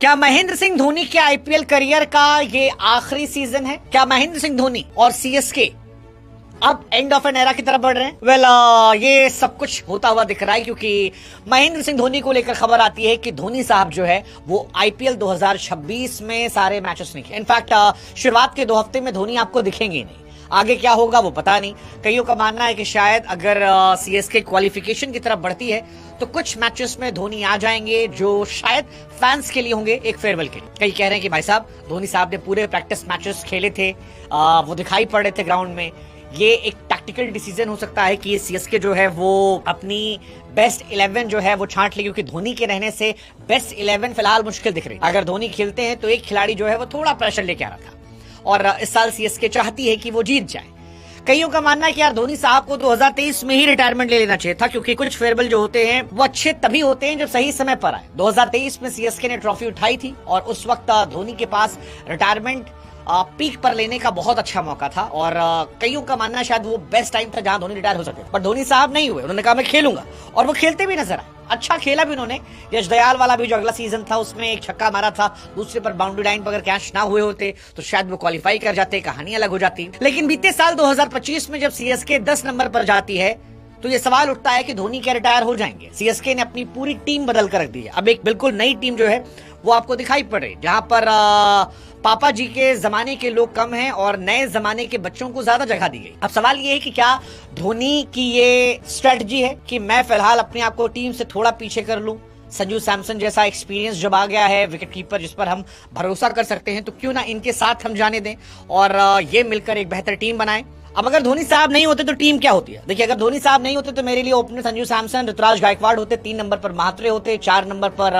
क्या महेंद्र सिंह धोनी के IPL career का ये आखिरी सीजन है? क्या महेंद्र सिंह धोनी और सीएसके अब एंड ऑफ एन एरा की तरफ बढ़ रहे हैं? ये सब कुछ होता हुआ दिख रहा है, क्योंकि महेंद्र सिंह धोनी को लेकर खबर आती है कि धोनी साहब जो है वो आईपीएल 2026 में सारे मैचेस नहीं खेले। इनफैक्ट शुरुआत के 2 हफ्ते में धोनी आपको दिखेंगे ही नहीं। आगे क्या होगा वो पता नहीं। कईयों का मानना है कि शायद अगर सीएसके क्वालिफिकेशन की तरफ बढ़ती है तो कुछ मैचेस में धोनी आ जाएंगे, जो शायद फैंस के लिए होंगे एक फेयरवेल के लिए। कई कह रहे हैं कि भाई साहब धोनी साहब ने पूरे प्रैक्टिस मैचेस खेले थे, वो दिखाई पड़ रहे थे ग्राउंड में। ये एक टैक्टिकल डिसीजन हो सकता है कि ये सीएसके जो है वो अपनी बेस्ट 11 जो है वो छांट ले, क्योंकि धोनी के रहने से बेस्ट 11 फिलहाल मुश्किल दिख रही है। अगर धोनी खेलते हैं तो एक खिलाड़ी जो है वो थोड़ा प्रेशर लेके आ रहा था, और इस साल सीएसके चाहती है कि वो जीत जाए। कईयों का मानना है कि यार धोनी साहब को 2023 में ही रिटायरमेंट ले लेना चाहिए था, क्योंकि कुछ फेयरवेल जो होते हैं वो अच्छे तभी होते हैं जब सही समय पर आए। 2023 में सीएसके ने ट्रॉफी उठाई थी और उस वक्त धोनी के पास रिटायरमेंट पीक पर लेने का बहुत अच्छा मौका था, और कईयों का मानना है शायद वो बेस्ट टाइम था जहां धोनी रिटायर हो सके। पर धोनी साहब नहीं हुए, उन्होंने कहा मैं खेलूंगा, और वो खेलते भी नजर आए। अच्छा खेला भी उन्होंने। यश दयाल वाला भी जो अगला सीजन था उसमें एक छक्का मारा था, दूसरे पर बाउंड्री लाइन पर अगर कैच ना हुए होते तो शायद वो क्वालिफाई कर जाते, कहानी अलग हो जाती। लेकिन बीते साल 2025 में जब सीएसके 10 नंबर पर जाती है तो ये सवाल उठता है कि धोनी क्या रिटायर हो जाएंगे? सीएसके ने अपनी पूरी टीम बदल कर रख दी है। अब एक बिल्कुल नई टीम जो है वो आपको दिखाई पड़ रही, जहां पर पापा जी के जमाने के लोग कम हैं और नए जमाने के बच्चों को ज्यादा जगह दी गई। अब सवाल ये है कि क्या धोनी की ये स्ट्रेटजी है कि मैं फिलहाल अपने आप को टीम से थोड़ा पीछे कर लूं, संजू सैमसन जैसा एक्सपीरियंस जब आ गया है, विकेट कीपर जिस पर हम भरोसा कर सकते हैं, तो क्यों ना इनके साथ हम जाने दें और ये मिलकर एक बेहतर टीम बनाएं। अब अगर धोनी साहब नहीं होते तो टीम क्या होती है? देखिए, अगर धोनी साहब नहीं होते तो मेरे लिए ओपनर संजू सैमसन, ऋतुराज गायकवाड़ होते, 3 नंबर पर महात्रे होते, 4 नंबर पर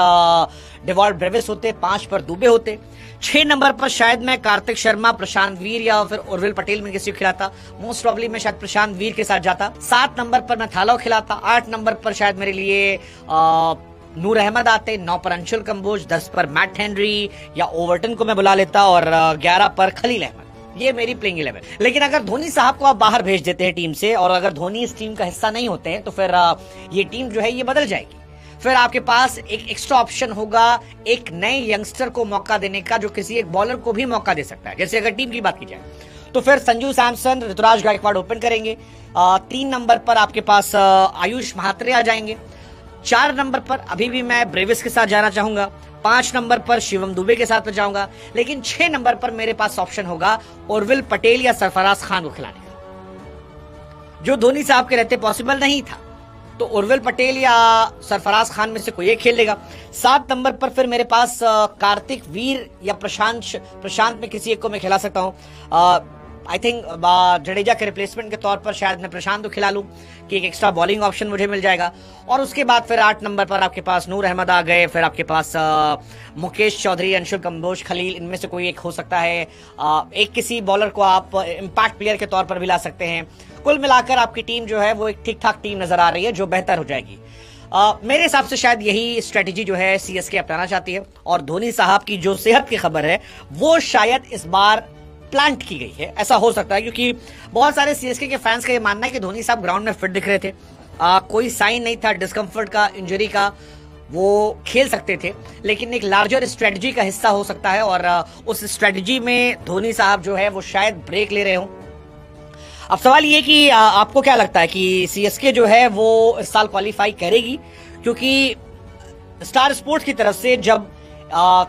डेवॉल्ट ब्रेविस होते, 5 पर दुबे होते, 6 नंबर पर शायद मैं कार्तिक शर्मा, प्रशांत वीर या फिर उर्विल पटेल में किसी को खिलाता। मोस्ट प्रॉब्ली मैं शायद प्रशांत वीर के साथ जाता। 7 नंबर पर मैं थालाव खिलाता। 8 नंबर पर शायद मेरे लिए नूर अहमद आते, 9 पर अंशुल कंबोज, 10 पर मैट हेनरी या ओवर्टन को मैं बुला लेता, और 11 पर खलील अहमद। ये मेरी प्लेइंग 11। लेकिन अगर धोनी साहब को आप बाहर भेज देते हैं टीम से, और अगर धोनी इस टीम का हिस्सा नहीं होते हैं, तो फिर ये टीम जो है ये बदल जाएगी। फिर आपके पास एक एक्स्ट्रा ऑप्शन होगा एक नए यंगस्टर को मौका देने का, जो किसी एक बॉलर को भी मौका दे सकता है। जैसे अगर टीम की बात की जाए तो फिर संजू सैमसन, ऋतुराज गायकवाड़ ओपन करेंगे। 3 नंबर पर आपके पास आयुष महात्रे आ जाएंगे। 4 नंबर पर अभी भी मैं ब्रेविस के साथ जाना चाहूंगा। 5 नंबर पर शिवम दुबे के साथ में जाऊंगा। लेकिन 6 नंबर पर मेरे पास ऑप्शन होगा उर्विल पटेल या सरफराज खान को खिलाने का, जो धोनी साहब के रहते पॉसिबल नहीं था। तो उर्विल पटेल या सरफराज खान में से कोई एक खेल लेगा। 7 नंबर पर फिर मेरे पास कार्तिक वीर या प्रशांत में किसी एक को मैं खिला सकता हूँ। आई थिंक जडेजा के रिप्लेसमेंट के तौर पर शायद मैं प्रशांत को खिला लूं कि एक एक्स्ट्रा बॉलिंग ऑप्शन मुझे मिल जाएगा। और उसके बाद फिर 8 नंबर पर आपके पास नूर अहमद आ गए। फिर आपके पास मुकेश चौधरी, अंशुल कंबोज, खलील, इनमें से कोई एक हो सकता है। एक किसी बॉलर को आप इम्पैक्ट प्लेयर के तौर पर भी ला सकते हैं। कुल मिलाकर आपकी टीम जो है वो एक ठीक ठाक टीम नजर आ रही है, जो बेहतर हो जाएगी। मेरे हिसाब से शायद यही स्ट्रेटेजी जो है सीएसके अपनाना चाहती है, और धोनी साहब की जो सेहत की खबर है वो शायद इस बार प्लांट की गई है। ऐसा हो सकता है, क्योंकि बहुत सारे सीएसके के फैंस का ये मानना है कि धोनी साहब ग्राउंड में फिट दिख रहे थे, कोई साइन नहीं था डिस्कम्फर्ट का, इंजरी का, वो खेल सकते थे। लेकिन एक लार्जर स्ट्रेटजी का हिस्सा हो सकता है, और उस स्ट्रेटजी में धोनी साहब जो है वो शायद ब्रेक ले रहे हों। अब सवाल ये कि आपको क्या लगता है कि सीएसके जो है वो इस साल क्वालिफाई करेगी? क्योंकि स्टार स्पोर्ट्स की तरफ से जब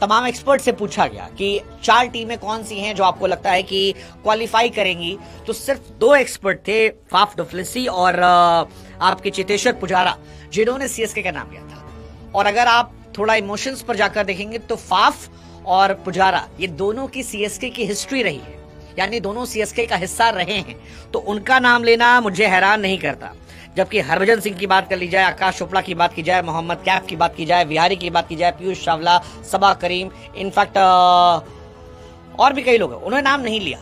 तमाम एक्सपर्ट से पूछा गया कि 4 टीमें कौन सी हैं जो आपको लगता है कि क्वालिफाई करेंगी, तो सिर्फ 2 एक्सपर्ट थे, फाफ डुप्लेसी और आपके चेतेश्वर पुजारा, जिन्होंने सीएसके का नाम लिया था। और अगर आप थोड़ा इमोशंस पर जाकर देखेंगे तो फाफ और पुजारा ये दोनों की सीएसके की हिस्ट्री रही है, यानी दोनों सीएसके का हिस्सा रहे हैं, तो उनका नाम लेना मुझे हैरान नहीं करता। जबकि हरभजन सिंह की बात कर ली जाए, आकाश चोपड़ा की बात की जाए, मोहम्मद कैफ की बात की जाए, विहारी की बात की जाए, पीयूष चावला, सबा करीम, इनफैक्ट और भी कई लोग हैं, उन्होंने नाम नहीं लिया।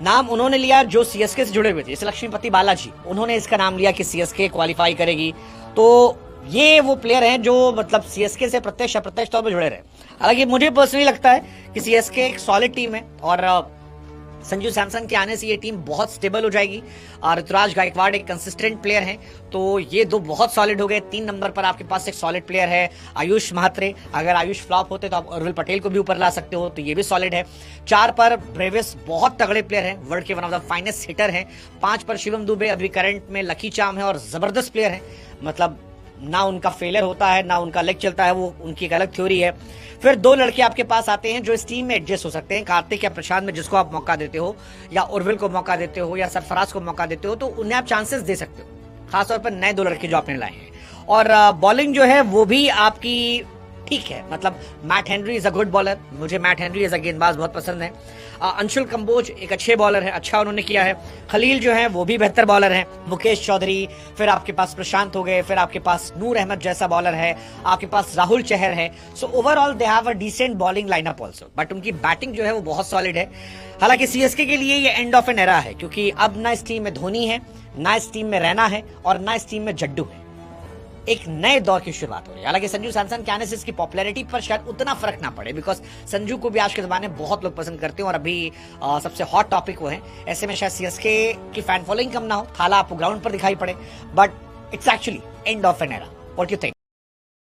नाम उन्होंने लिया जो सीएसके से जुड़े हुए थे, जैसे लक्ष्मीपति बालाजी, उन्होंने इसका नाम लिया कि सीएसके क्वालिफाई करेगी। तो ये वो प्लेयर हैं जो मतलब सीएसके से प्रत्यक्ष अप्रत्यक्ष तौर पर जुड़े रहे। हालांकि मुझे पर्सनली लगता है कि सीएसके एक सॉलिड टीम है, और संजू सैमसन के आने से ये टीम बहुत स्टेबल हो जाएगी। और ऋतुराज गायकवाड़ एक कंसिस्टेंट प्लेयर हैं, तो ये दो बहुत सॉलिड हो गए। 3 नंबर पर आपके पास एक सॉलिड प्लेयर है आयुष महात्रे। अगर आयुष फ्लॉप होते तो आप उर्विल पटेल को भी ऊपर ला सकते हो, तो ये भी सॉलिड है। 4 पर ब्रेविस बहुत तगड़े प्लेयर हैं, वर्ल्ड के one of the finest hitter हैं। 5 पर शिवम दुबे अभी करंट में लकी चार्म है और जबरदस्त प्लेयर है, मतलब ना उनका फेलियर होता है ना उनका लेग चलता है, वो उनकी एक अलग थ्योरी है। फिर 2 लड़के आपके पास आते हैं जो इस टीम में एडजस्ट हो सकते हैं, कार्तिक या प्रशांत में, जिसको आप मौका देते हो या उर्विल को मौका देते हो या सरफराज को मौका देते हो, तो उन्हें आप चांसेस दे सकते हो, खासतौर पर नए 2 लड़के जो आपने लाए हैं। और बॉलिंग जो है वो भी आपकी ठीक है, मतलब Matt Henry is a good bowler, मुझे मैट हेनरी एज अ गेंदबाज बहुत पसंद है। अंशुल कंबोज एक अच्छे बॉलर है, अच्छा उन्होंने किया है। खलील जो है वो भी बेहतर बॉलर है। मुकेश चौधरी, फिर आपके पास प्रशांत हो गए, फिर आपके पास नूर अहमद जैसा बॉलर है, आपके पास राहुल चहर है। So overall they have a decent bowling lineup also, but उनकी बैटिंग जो है वो बहुत सॉलिड है। हालांकि सीएसके के लिए ये एंड ऑफ एन एरा है, क्योंकि अब ना इस टीम में धोनी है, ना इस टीम में रैना है और ना इस टीम में जड्डू है। एक नए दौर की शुरुआत हो रही है। हालांकि संजू सैमसन के आने से इसकी पॉपुलैरिटी पर शायद उतना फर्क ना पड़े, बिकॉज संजू को भी आज के जमाने में बहुत लोग पसंद करते हैं और अभी सबसे हॉट टॉपिक वो है। ऐसे में शायद सीएसके की फैन फॉलोइंग कम ना हो, थाला आपको ग्राउंड पर दिखाई पड़े, but it's actually end of an era. What you think?